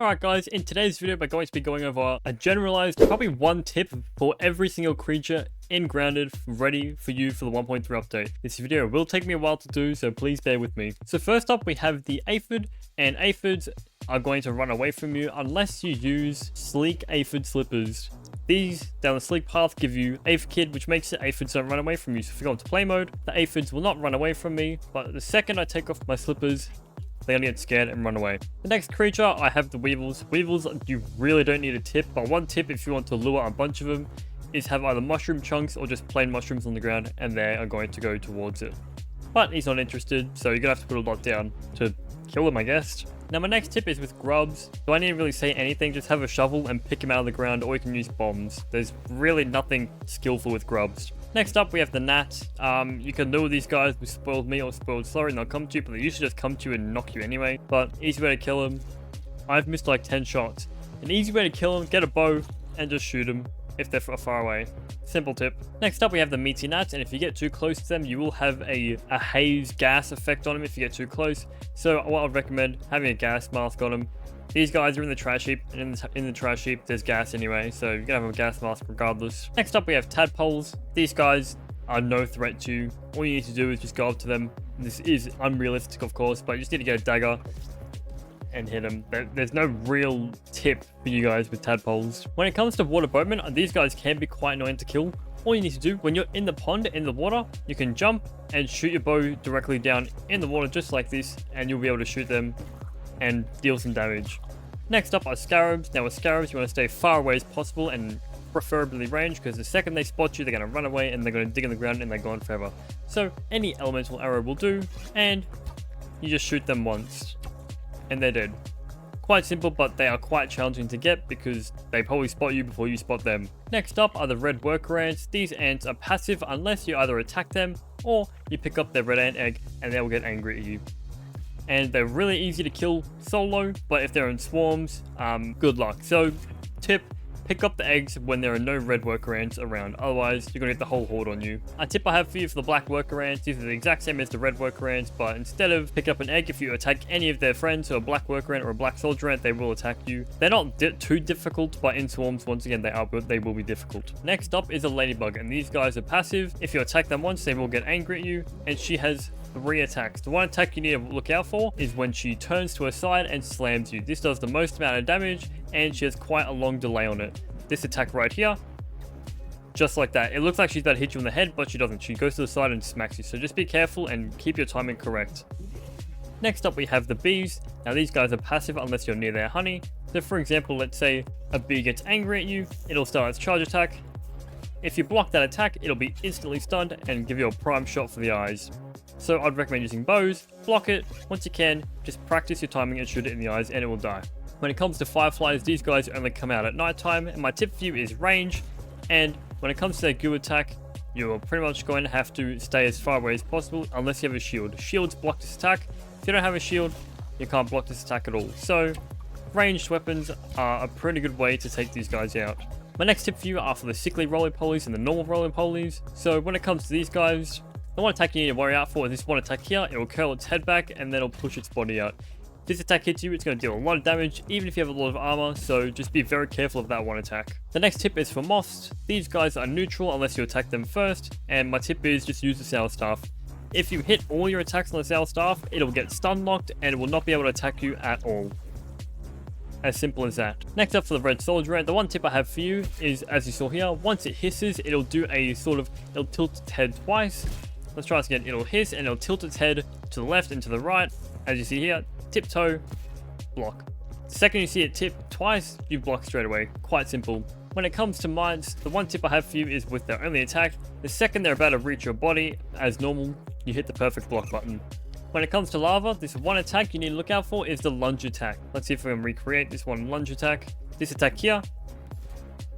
Alright guys, in today's video we're going to be going over a generalized, probably one tip for every single creature in Grounded ready for you for the 1.3 update. This video will take me a while to do, so please bear with me. So first up we have the aphid, and aphids are going to run away from you unless you use sleek aphid slippers. These down the sleek path give you aphid kid, which makes the aphids don't run away from you. So if you go into play mode, the aphids will not run away from me, but the second I take off my slippers, they only get scared and run away. The next creature, I have the weevils. Weevils, you really don't need a tip, but one tip if you want to lure a bunch of them is have either mushroom chunks or just plain mushrooms on the ground, and they are going to go towards it. But he's not interested, so you're gonna have to put a lot down to kill him, I guess. Now my next tip is with grubs. Do I need to really say anything? Just have a shovel and pick him out of the ground, or you can use bombs. There's really nothing skillful with grubs. Next up we have the gnat. You can lure these guys with spoiled meat or spoiled slurry and they'll come to you, but they usually just come to you and knock you anyway. But easy way to kill them. I've missed like 10 shots. An easy way to kill them, get a bow and just shoot them if they're far away. Simple tip. Next up we have the meaty gnats, and if you get too close to them you will have a haze gas effect on them if you get too close. So what I'd recommend, having a gas mask on them. These guys are in the trash heap, and in the trash heap there's gas anyway, so you're gonna have a gas mask regardless. Next up we have tadpoles. These guys are no threat to you. All you need to do is just go up to them. This is unrealistic of course, but you just need to get a dagger and hit them. There's no real tip for you guys with tadpoles. When it comes to water boatmen, these guys can be quite annoying to kill. All you need to do when you're in the pond, in the water, you can jump and shoot your bow directly down in the water just like this, and you'll be able to shoot them and deal some damage. Next up are scarabs. Now with scarabs you want to stay far away as possible and preferably range, because the second they spot you they're going to run away and they're going to dig in the ground and they're gone forever. So any elemental arrow will do, and you just shoot them once and they're dead. Quite simple, but they are quite challenging to get because they probably spot you before you spot them. Next up are the red worker ants. These ants are passive unless you either attack them or you pick up their red ant egg and they will get angry at you. And they're really easy to kill solo, but if they're in swarms, good luck. So tip, pick up the eggs when there are no red worker ants around, otherwise you're gonna get the whole horde on you. A tip I have for you for the black worker ants, these are the exact same as the red worker ants, but instead of pick up an egg, if you attack any of their friends, so a black worker ant or a black soldier ant, they will attack you. They're not too difficult, but in swarms, once again, they will be difficult. Next up is a ladybug, and these guys are passive. If you attack them once, they will get angry at you, and she has 3 attacks. The one attack you need to look out for is when she turns to her side and slams you. This does the most amount of damage, and she has quite a long delay on it. This attack right here, just like that. It looks like she's about to hit you in the head, but she doesn't. She goes to the side and smacks you. So just be careful and keep your timing correct. Next up we have the bees. Now these guys are passive unless you're near their honey. So for example, let's say a bee gets angry at you, it'll start its charge attack. If you block that attack, it'll be instantly stunned and give you a prime shot for the eyes. So I'd recommend using bows, block it. Once you can, just practice your timing and shoot it in the eyes and it will die. When it comes to fireflies, these guys only come out at night time, and my tip for you is range. And when it comes to their goo attack, you're pretty much going to have to stay as far away as possible unless you have a shield. Shields block this attack. If you don't have a shield, you can't block this attack at all. So ranged weapons are a pretty good way to take these guys out. My next tip for you are for the sickly roly-polies and the normal roly-polies. So when it comes to these guys, the one attack you need to worry out for is this one attack here. It will curl its head back and then it'll push its body out. If this attack hits you, it's going to deal a lot of damage even if you have a lot of armor, so just be very careful of that one attack. The next tip is for moths. These guys are neutral unless you attack them first, and my tip is just use the sail staff. If you hit all your attacks on the sail staff, it'll get stun locked and it will not be able to attack you at all. As simple as that. Next up for the red soldier ant, the one tip I have for you is, as you saw here, once it hisses, it'll do a it'll tilt its head twice. Let's try this again. It'll hiss and it'll tilt its head to the left and to the right. As you see here, tiptoe, block. The second you see it tip twice, you block straight away. Quite simple. When it comes to mines, the one tip I have for you is with their only attack. The second they're about to reach your body, as normal, you hit the perfect block button. When it comes to lava, this one attack you need to look out for is the lunge attack. Let's see if we can recreate this one lunge attack. This attack here,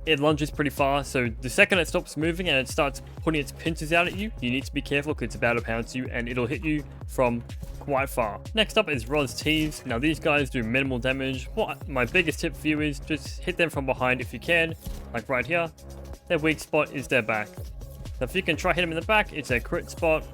it lunges pretty far, so the second it stops moving and it starts putting its pincers out at you, you need to be careful because it's about to pounce you and it'll hit you from quite far. Next up is Roz Tees. Now these guys do minimal damage. What my biggest tip for you is just hit them from behind if you can, like right here. Their weak spot is their back. So if you can try hit them in the back, it's their crit spot.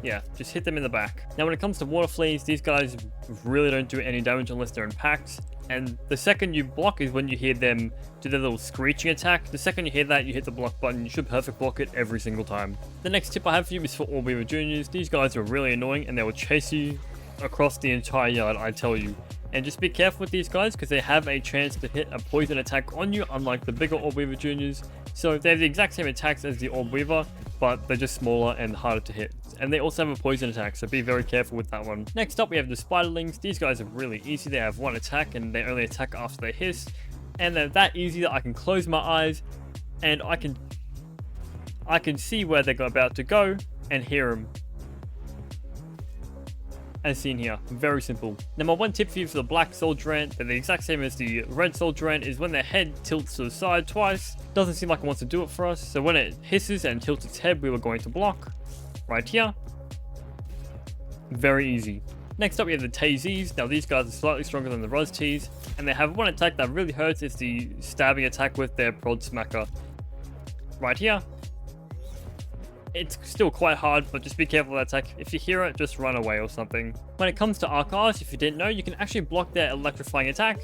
Yeah, just hit them in the back. Now when it comes to water fleas, these guys really don't do any damage unless they're in packs. And the second you block is when you hear them do their little screeching attack. The second you hear that, you hit the block button. You should perfect block it every single time. The next tip I have for you is for Orb Weaver Juniors. These guys are really annoying and they will chase you across the entire yard, I tell you. And just be careful with these guys because they have a chance to hit a poison attack on you, unlike the bigger Orb Weaver Juniors. So they have the exact same attacks as the Orb Weaver, but they're just smaller and harder to hit. And they also have a poison attack, so be very careful with that one. Next up, we have the Spiderlings. These guys are really easy. They have one attack and they only attack after they hiss. And they're that easy that I can close my eyes and I can see where they're about to go and hear them. As seen here, very simple. Now my one tip for you for the black soldier ant, they're the exact same as the red soldier ant, is when their head tilts to the side twice. Doesn't seem like it wants to do it for us, so when it hisses and tilts its head, we were going to block. Right here. Very easy. Next up we have the TZs. Now these guys are slightly stronger than the Ruz Ts, and they have one attack that really hurts. It's the stabbing attack with their prod smacker. Right here. It's still quite hard, but just be careful with that attack. If you hear it, just run away or something. When it comes to Arcars, if you didn't know, you can actually block their electrifying attack.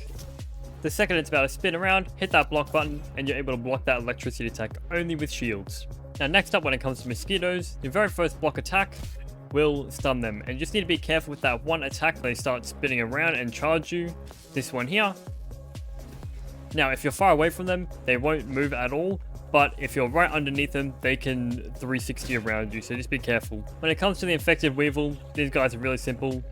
The second it's about to spin around, hit that block button, and you're able to block that electricity attack only with shields. Now next up, when it comes to mosquitoes, your very first block attack will stun them. And you just need to be careful with that one attack. They start spinning around and charge you. This one here. Now if you're far away from them, they won't move at all. But if you're right underneath them, they can 360 around you, so just be careful. When it comes to the infected weevil, these guys are really simple.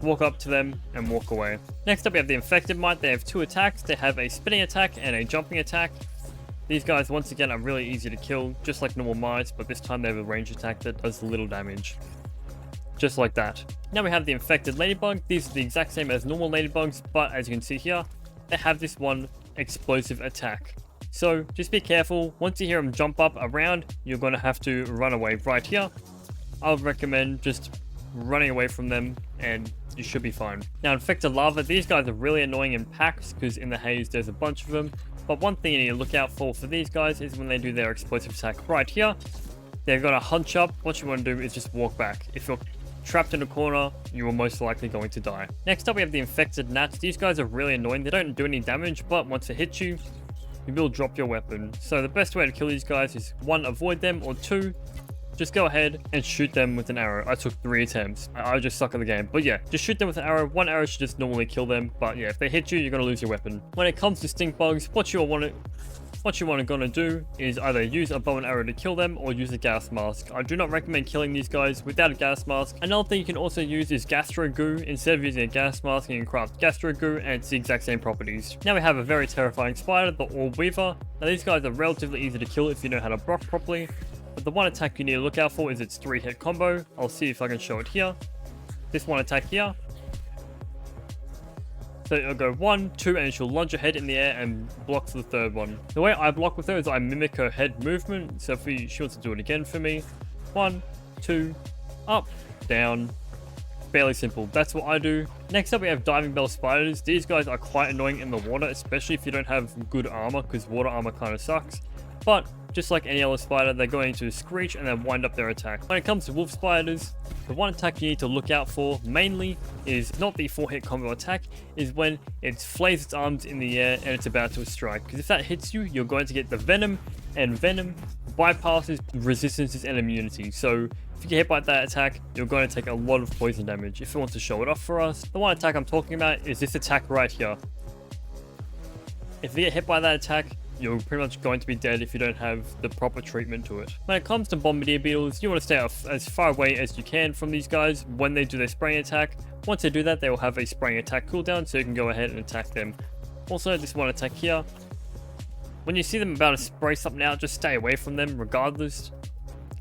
Walk up to them and walk away. Next up we have the infected mite. They have two attacks. They have a spinning attack and a jumping attack. These guys once again are really easy to kill, just like normal mites, but this time they have a range attack that does little damage. Just like that. Now we have the infected ladybug. These are the exact same as normal ladybugs, but as you can see here, they have this one explosive attack. So just be careful. Once you hear them jump up around, you're going to have to run away. Right here, I would recommend just running away from them and you should be fine. Now infected larvae, these guys are really annoying in packs because in the haze there's a bunch of them. But one thing you need to look out for these guys is when they do their explosive attack. Right here, they're going to hunch up. What you want to do is just walk back. If you're trapped in a corner, you are most likely going to die. Next up we have the infected gnats. These guys are really annoying. They don't do any damage, but once it hits you, you will drop your weapon. So the best way to kill these guys is 1, avoid them, or 2, just go ahead and shoot them with an arrow. I took 3 attempts. I just suck at the game. But yeah, just shoot them with an arrow. 1 arrow should just normally kill them. But yeah, if they hit you, you're going to lose your weapon. When it comes to stink bugs, what you want to do is either use a bow and arrow to kill them or use a gas mask. I do not recommend killing these guys without a gas mask. Another thing you can also use is gastro goo. Instead of using a gas mask, you can craft gastro goo and it's the exact same properties. Now we have a very terrifying spider, the Orb Weaver. Now these guys are relatively easy to kill if you know how to block properly. But the one attack you need to look out for is its 3-hit combo. I'll see if I can show it here. This one attack here. So it'll go 1, 2, and she'll lunge her head in the air and block for the third one. The way I block with her is I mimic her head movement. So if she wants to do it again for me. 1, 2, up, down. Fairly simple. That's what I do. Next up we have diving bell spiders. These guys are quite annoying in the water, especially if you don't have good armor, because water armor kind of sucks. But just like any other spider, they're going to screech and then wind up their attack. When it comes to wolf spiders, the one attack you need to look out for mainly is not the 4-hit combo attack, is when it flays its arms in the air and it's about to strike. Because if that hits you, you're going to get the venom, and venom bypasses resistances and immunity. So if you get hit by that attack, you're going to take a lot of poison damage. If it wants to show it off for us, the one attack I'm talking about is this attack right here. If you get hit by that attack, you're pretty much going to be dead if you don't have the proper treatment to it. When it comes to bombardier beetles, you want to stay as far away as you can from these guys when they do their spraying attack. Once they do that, they will have a spraying attack cooldown, so you can go ahead and attack them. Also, this one attack here, when you see them about to spray something out, just stay away from them regardless.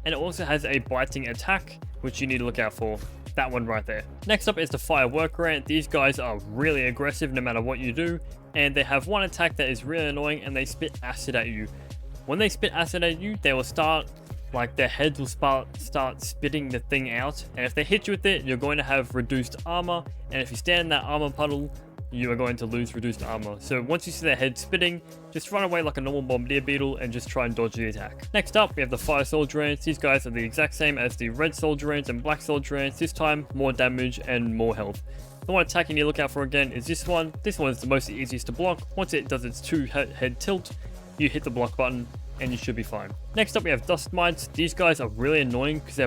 And it also has a biting attack, which you need to look out for. That one right there. Next up is the fire worker ant. These guys are really aggressive no matter what you do, and they have one attack that is really annoying, and they spit acid at you. When they spit acid at you, they will start, like their heads will start spitting the thing out, and if they hit you with it, you're going to have reduced armor, and if you stand in that armor puddle, you are going to lose reduced armor. So once you see their head spitting, just run away like a normal bombardier beetle and just try and dodge the attack. Next up, we have the fire soldier ants. These guys are the exact same as the red soldier ants and black soldier ants, this time more damage and more health. The one attack you need to look out for again is this one. This one is the most easiest to block. Once it does its 2 head tilt, you hit the block button and you should be fine. Next up, we have dust mites. These guys are really annoying because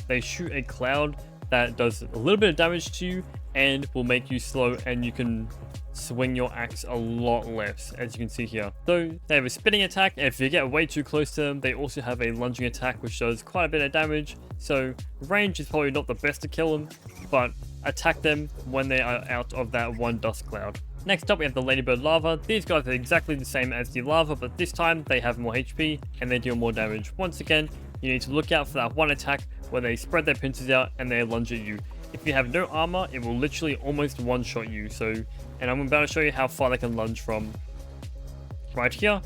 they shoot a cloud that does a little bit of damage to you and will make you slow, and you can swing your axe a lot less, as you can see here. So they have a spitting attack, and if you get way too close to them, they also have a lunging attack which does quite a bit of damage. So range is probably not the best to kill them, but attack them when they are out of that one dust cloud. Next up, we have the ladybird larva. These guys are exactly the same as the larva, but this time they have more HP and they deal more damage. Once again, you need to look out for that one attack where they spread their pincers out and they lunge at you. If you have no armor, it will literally almost one-shot you. And I'm about to show you how far they can lunge from. Right here,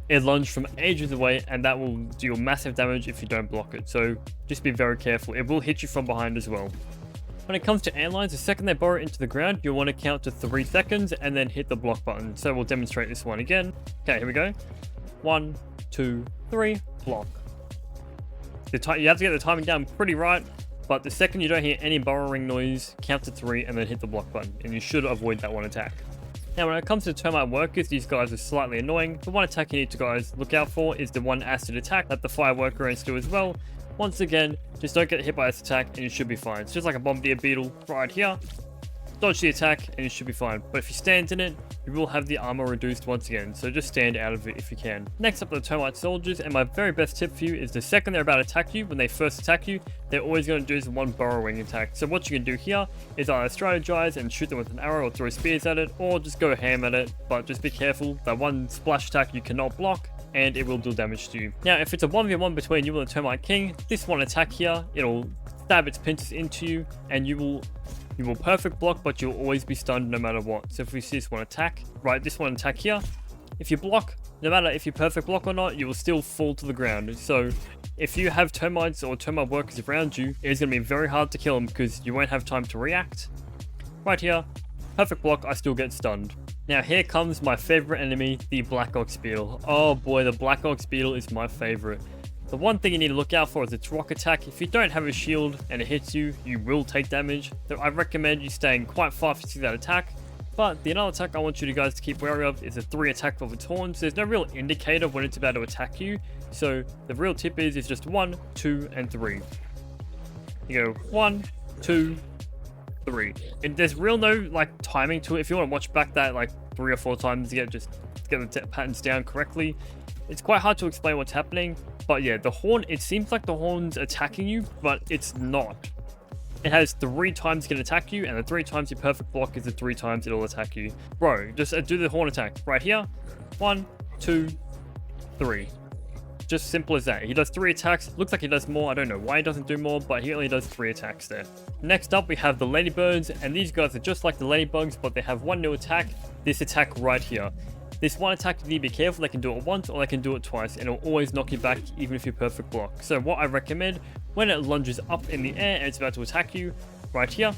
it lunged from ages away, and that will deal massive damage if you don't block it. So just be very careful. It will hit you from behind as well. When it comes to antlions, the second they burrow into the ground, you'll want to count to 3 seconds and then hit the block button. So we'll demonstrate this one again. Okay, here we go. 1, 2, 3, block. You have to get the timing down pretty right, but the second you don't hear any burrowing noise, count to 3 and then hit the block button, and you should avoid that one attack. Now, when it comes to termite workers, these guys are slightly annoying. The one attack you need to guys look out for is the one acid attack that the fire worker ants do as well. Once again, just don't get hit by this attack and you should be fine. It's just like a bombardier beetle right here. Dodge the attack and you should be fine. But if you stand in it, you will have the armor reduced once again. So just stand out of it if you can. Next up, the termite soldiers. And my very best tip for you is the second they're about to attack you, when they first attack you, they're always going to do is one burrowing attack. So what you can do here is either strategize and shoot them with an arrow or throw spears at it, or just go ham at it. But just be careful. That one splash attack you cannot block, and it will do damage to you. Now, if it's a 1v1 between you and the termite king, this one attack here, it'll stab its pincers into you, and you will perfect block, but you'll always be stunned no matter what. So if we see this one attack, right, this one attack here, if you block, no matter if you perfect block or not, you will still fall to the ground. So if you have termites or termite workers around you, it's going to be very hard to kill them because you won't have time to react. Right here, perfect block, I still get stunned. Now here comes my favorite enemy, the black ox beetle. Oh boy, the black ox beetle is my favorite. The one thing you need to look out for is its rock attack. If you don't have a shield and it hits you, you will take damage. So I recommend you staying quite far if you see that attack. But the another attack I want you guys to keep wary of is the 3 attack of its horns. There's no real indicator when it's about to attack you. So the real tip is just 1, 2, and 3. You go 1, 2, 3. And there's real no like timing to it. If you want to watch back that like 3 or 4 times to get the patterns down correctly, it's quite hard to explain what's happening. But yeah, the horn, it seems like the horn's attacking you, but it's not. It has 3 times it can attack you, and the 3 times your perfect block is the 3 times it'll attack you. Bro, just do the horn attack right here. 1, 2, 3. Just simple as that. He does 3 attacks. Looks like he does more. I don't know why he doesn't do more, but he only does 3 attacks there. Next up, we have the ladybirds, and these guys are just like the ladybugs, but they have one new attack. This attack right here. This one attack, you need to be careful. They can do it once or they can do it twice, and it'll always knock you back even if you perfect block. So what I recommend, when it lunges up in the air and it's about to attack you, right here,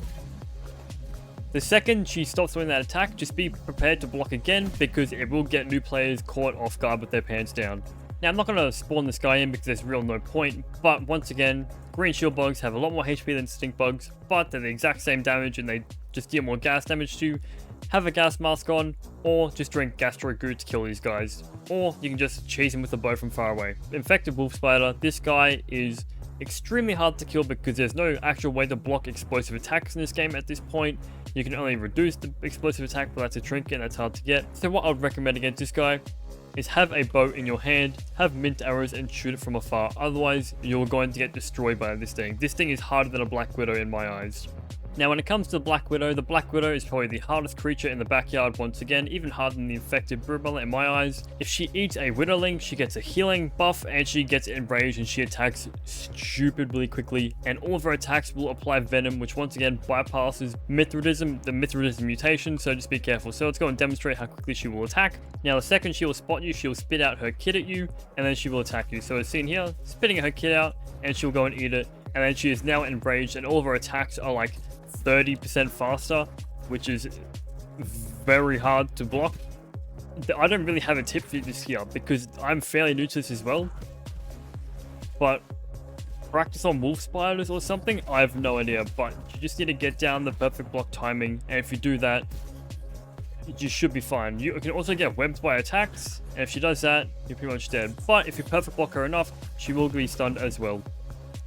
the second she stops doing that attack, just be prepared to block again, because it will get new players caught off guard with their pants down. Now, I'm not going to spawn this guy in because there's real no point, but once again, green shield bugs have a lot more HP than stink bugs, but they're the exact same damage and they just deal more gas damage to you. Have a gas mask on, or just drink gastro goo to kill these guys, or you can just cheese him with a bow from far away. Infected wolf spider, this guy is extremely hard to kill because there's no actual way to block explosive attacks in this game at this point. You can only reduce the explosive attack, but that's a trinket and that's hard to get. So what I would recommend against this guy is have a bow in your hand, have mint arrows and shoot it from afar. Otherwise, you're going to get destroyed by this thing. This thing is harder than a black widow in my eyes. Now, when it comes to the Black Widow is probably the hardest creature in the backyard once again, even harder than the infected Brumella in my eyes. If she eats a Widowling, she gets a healing buff and she gets enraged and she attacks stupidly quickly, and all of her attacks will apply venom, which once again bypasses Mithridism, the Mithridism mutation, so just be careful. So let's go and demonstrate how quickly she will attack. Now, the second she will spot you, she'll spit out her kid at you, and then she will attack you. So as seen here, spitting her kid out, and she'll go and eat it, and then she is now enraged, and all of her attacks are like 30% faster, which is very hard to block. I don't really have a tip for this here because I'm fairly new to this as well. But practice on wolf spiders or something, I have no idea. But you just need to get down the perfect block timing, and if you do that, you should be fine. You can also get webbed by attacks, and if she does that, you're pretty much dead. But if you perfect block her enough, she will be stunned as well.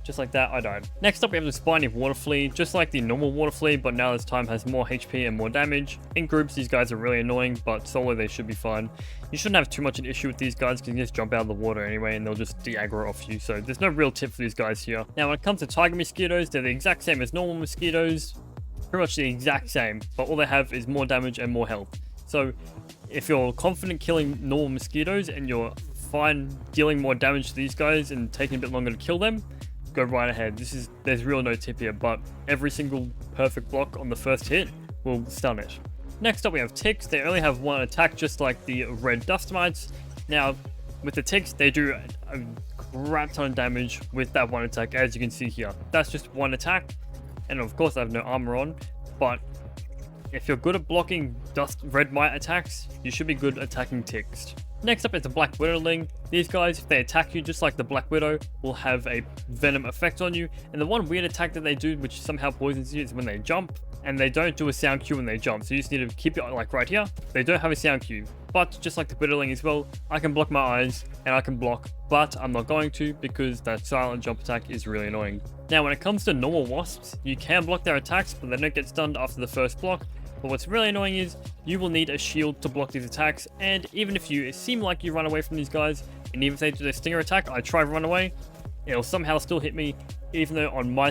Just like that, I died. Next up, we have the spiny water flea, just like the normal water flea, but now this time has more HP and more damage. In groups, these guys are really annoying, but solo, they should be fine. You shouldn't have too much an issue with these guys because you can just jump out of the water anyway, and they'll just de-aggro off you. So there's no real tip for these guys here. Now, when it comes to tiger mosquitoes, they're the exact same as normal mosquitoes. Pretty much the exact same, but all they have is more damage and more health. So if you're confident killing normal mosquitoes and you're fine dealing more damage to these guys and taking a bit longer to kill them, go right ahead. There's real no tip here, but every single perfect block on the first hit will stun it. Next up, we have ticks. They only have one attack, just like the red dust mites. Now, with the ticks, they do a crap ton of damage with that one attack, as you can see here. That's just one attack, and of course, I have no armor on, but if you're good at blocking red mite attacks, you should be good attacking ticks. Next up is the Black Widowling. These guys, if they attack you just like the Black Widow, will have a venom effect on you. And the one weird attack that they do, which somehow poisons you, is when they jump. And they don't do a sound cue when they jump. So you just need to keep it like right here. They don't have a sound cue. But just like the Widowling as well, I can block my eyes and I can block. But I'm not going to because that silent jump attack is really annoying. Now when it comes to normal wasps, you can block their attacks, but they don't get stunned after the first block. But what's really annoying is you will need a shield to block these attacks, and even if you seem like you run away from these guys, and even if they do their stinger attack, I try to run away, it'll somehow still hit me, even though in my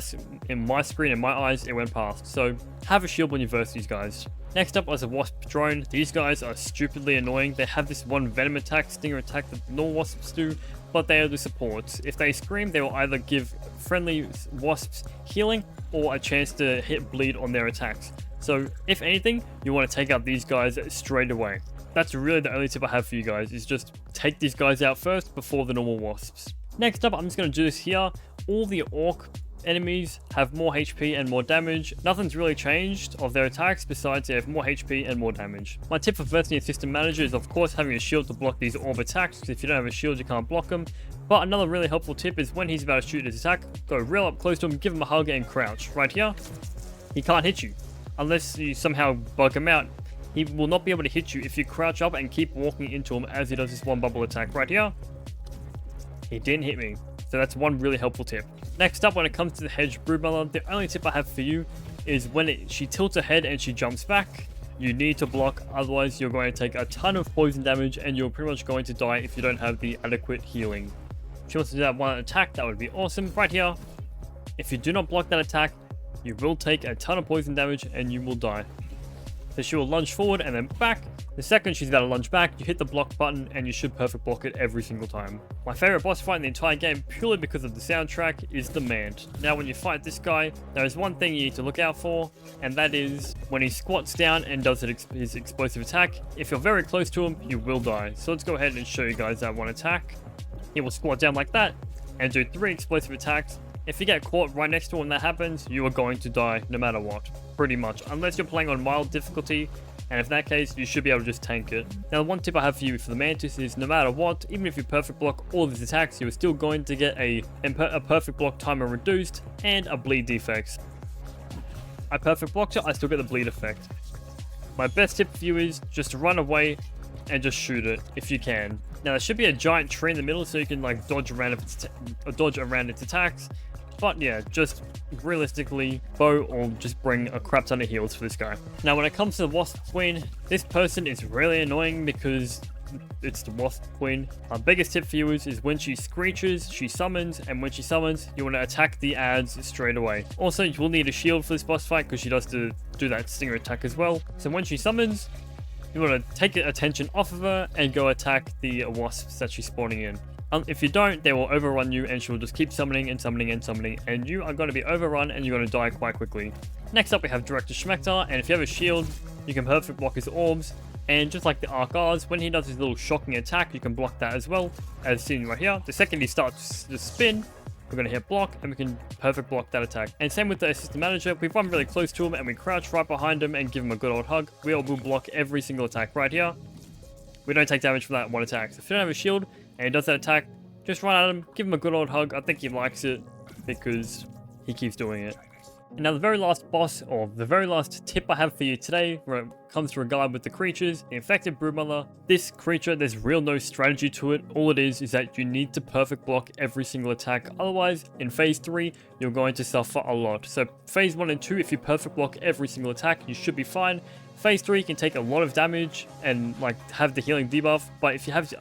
screen and my eyes it went past. So have a shield when you verse these guys. Next up was a wasp drone. These guys are stupidly annoying. They have this one venom attack, stinger attack that normal wasps do, but they are the supports. If they scream, they will either give friendly wasps healing or a chance to hit bleed on their attacks. So if anything, you want to take out these guys straight away. That's really the only tip I have for you guys, is just take these guys out first before the normal wasps. Next up, I'm just going to do this here. All the orc enemies have more HP and more damage. Nothing's really changed of their attacks besides they have more HP and more damage. My tip for versing your system manager is of course having a shield to block these orb attacks, because if you don't have a shield you can't block them. But another really helpful tip is when he's about to shoot his attack, go real up close to him, give him a hug and crouch. Right here, he can't hit you. Unless you somehow bug him out, he will not be able to hit you if you crouch up and keep walking into him as he does this one bubble attack. Right here, he didn't hit me. So that's one really helpful tip. Next up, when it comes to the hedge broodmother, the only tip I have for you is when she tilts her head and she jumps back, you need to block, otherwise you're going to take a ton of poison damage and you're pretty much going to die if you don't have the adequate healing. If you want to do that one attack, that would be awesome. Right here, if you do not block that attack, you will take a ton of poison damage and you will die. So she will lunge forward and then back. The second she's about to lunge back, you hit the block button and you should perfect block it every single time. My favorite boss fight in the entire game, purely because of the soundtrack, is the Mant. Now when you fight this guy, there is one thing you need to look out for, and that is when he squats down and does his explosive attack. If you're very close to him, you will die. So let's go ahead and show you guys that one attack. He will squat down like that and do 3 explosive attacks. If you get caught right next to him when that happens, you are going to die no matter what, pretty much, unless you're playing on mild difficulty, and in that case, you should be able to just tank it. Now, the one tip I have for you for the Mantis is no matter what, even if you perfect block all these attacks, you're still going to get a perfect block timer reduced and a bleed defect. I perfect blocked it, I still get the bleed effect. My best tip for you is just run away and just shoot it if you can. Now, there should be a giant tree in the middle so you can like dodge around its attacks. But yeah, just realistically, bow or just bring a crap ton of heals for this guy. Now when it comes to the Wasp Queen, this person is really annoying because it's the Wasp Queen. Our biggest tip for you is when she screeches, she summons, and when she summons, you want to attack the ads straight away. Also, you will need a shield for this boss fight because she does do that stinger attack as well. So when she summons, you want to take attention off of her and go attack the wasps that she's spawning in. If you don't, they will overrun you and she will just keep summoning and summoning and summoning, and you are going to be overrun and you're going to die quite quickly. Next up we have Director Schmector, and if you have a shield, you can perfect block his orbs, and just like the Arcars, when he does his little shocking attack, you can block that as well, as seen right here. The second he starts to spin, we're going to hit block and we can perfect block that attack. And same with the assistant manager, we run really close to him and we crouch right behind him and give him a good old hug. We will block every single attack right here. We don't take damage from that one attack. So if you don't have a shield and he does that attack, just run at him, give him a good old hug. I think he likes it because he keeps doing it. And now the very last boss, or the very last tip I have for you today when it comes to regard with the creatures, the Infected Broodmother. This creature, there's real no strategy to it. All it is that you need to perfect block every single attack. Otherwise, in phase 3, you're going to suffer a lot. So phase 1 and 2, if you perfect block every single attack, you should be fine. Phase 3 can take a lot of damage and like have the healing debuff, but if you have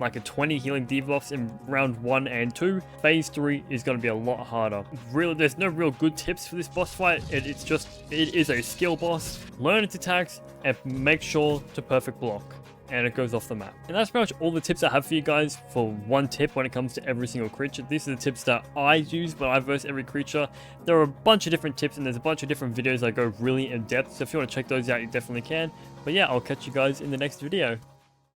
like a 20 healing debuffs in round 1 and 2, phase 3 is going to be a lot harder. Really, there's no real good tips for this boss fight. It is a skill boss. Learn its attacks and make sure to perfect block, and it goes off the map. And that's pretty much all the tips I have for you guys for one tip when it comes to every single creature. These are the tips that I use when I verse every creature. There are a bunch of different tips and there's a bunch of different videos that go really in depth, so if you want to check those out, you definitely can. But yeah, I'll catch you guys in the next video.